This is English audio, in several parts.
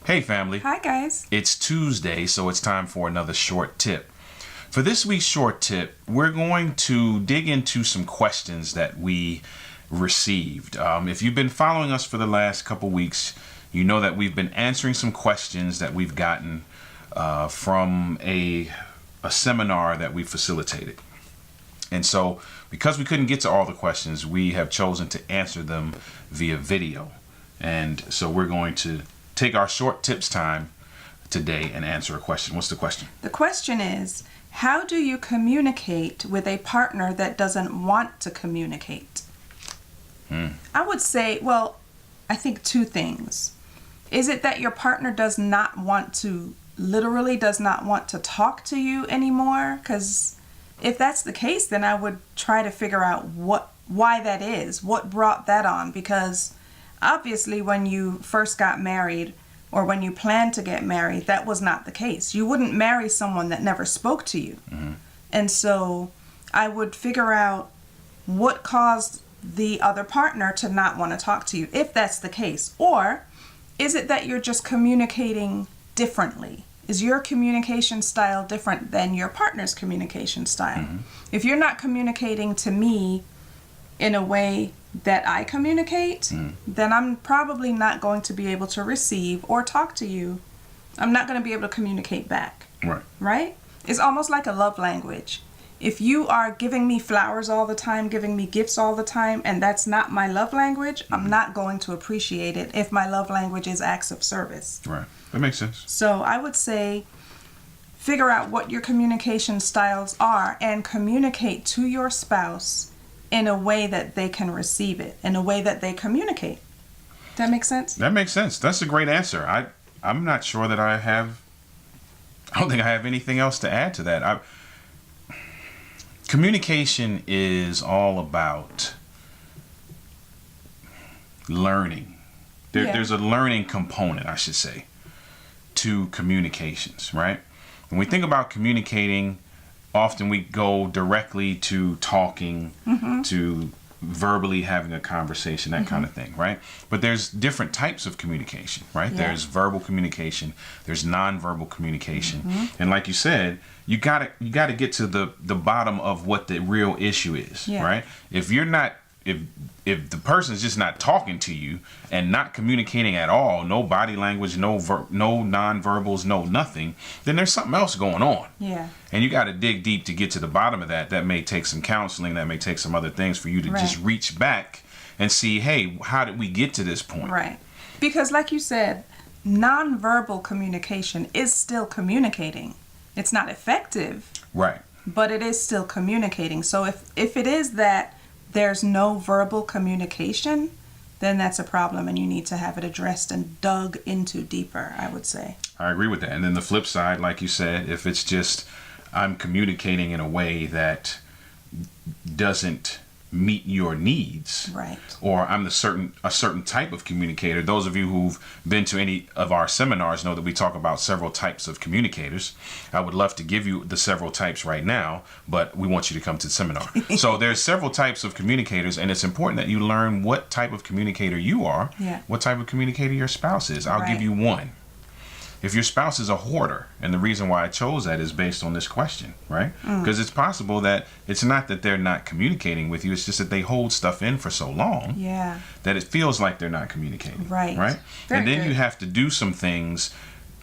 Hey family. Hi guys. It's Tuesday, so it's time for another short tip. For this week's short tip, we're going to dig into some questions that we received. If you've been following us for the last couple weeks, you know that we've been answering some questions that we've gotten from a seminar that we facilitated. And so, because we couldn't get to all the questions, we have chosen to answer them via video. And so we're going to take our short tips time today and answer a question. What's the question? The question is, how do you communicate with a partner that doesn't want to communicate? I would say, I think two things. Is it that your partner does not want to talk to you anymore? Because if that's the case, then I would try to figure out why that is. What brought that on? Because obviously when you first got married or when you planned to get married, that was not the case. You wouldn't marry someone that never spoke to you. Mm-hmm. And so I would figure out what caused the other partner to not want to talk to you, if that's the case. Or is it that you're just communicating differently? Is your communication style different than your partner's communication style? Mm-hmm. If you're not communicating to me in a way that I communicate, then I'm probably not going to be able to receive or talk to you. I'm not going to be able to communicate back. Right? It's almost like a love language. If you are giving me flowers all the time, giving me gifts all the time, and that's not my love language, I'm not going to appreciate it if my love language is acts of service. Right. That makes sense. So I would say figure out what your communication styles are and communicate to your spouse in a way that they can receive it, in a way that they communicate. That make sense? That makes sense. That's a great answer. I'm not sure that I don't think I have anything else to add to that. Communication is all about learning. There's a learning component, I should say, to communications, right? When we think about communicating, often we go directly to talking, to verbally having a conversation, that kind of thing, right? But there's different types of communication, right? Yeah. There's verbal communication, there's nonverbal communication, and like you said, you gotta get to the bottom of what the real issue is, right? If you're not, if the person is just not talking to you and not communicating at all, no body language, no nonverbals, no nothing, then there's something else going on. Yeah. And you got to dig deep to get to the bottom of that. That may take some counseling. That may take some other things for you to just reach back and see, hey, how did we get to this point? Right. Because like you said, nonverbal communication is still communicating. It's not effective. Right. But it is still communicating. So if it is that there's no verbal communication, then that's a problem and you need to have it addressed and dug into deeper, I would say. I agree with that. And then the flip side, like you said, if it's just I'm communicating in a way that doesn't meet your needs, right, or I'm a certain type of communicator. Those of you who've been to any of our seminars know that we talk about several types of communicators. I would love to give you the several types right now, but we want you to come to the seminar. So there's several types of communicators, and it's important that you learn what type of communicator you are, what type of communicator your spouse is. I'll give you one. If your spouse is a hoarder, and the reason why I chose that is based on this question, right? Because it's possible that it's not that they're not communicating with you, it's just that they hold stuff in for so long that it feels like they're not communicating. Right? And then you have to do some things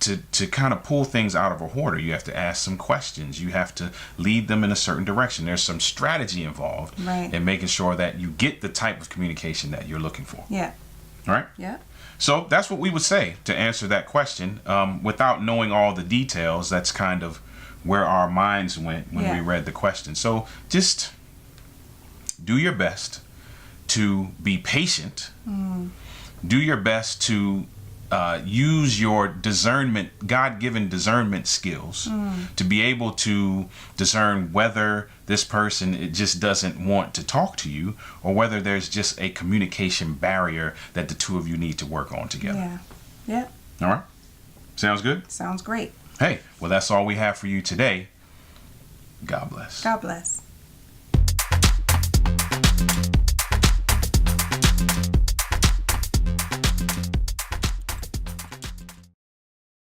to kind of pull things out of a hoarder. You have to ask some questions. You have to lead them in a certain direction. There's some strategy involved in making sure that you get the type of communication that you're looking for. Yeah. All right? Yeah. So that's what we would say to answer that question. Without knowing all the details, that's kind of where our minds went when we read the question. So just do your best to be patient. Do your best to use your discernment, God-given discernment skills to be able to discern whether this person just doesn't want to talk to you or whether there's just a communication barrier that the two of you need to work on together. Yeah. All right. Sounds good? Sounds great. Hey, well, that's all we have for you today. God bless. God bless.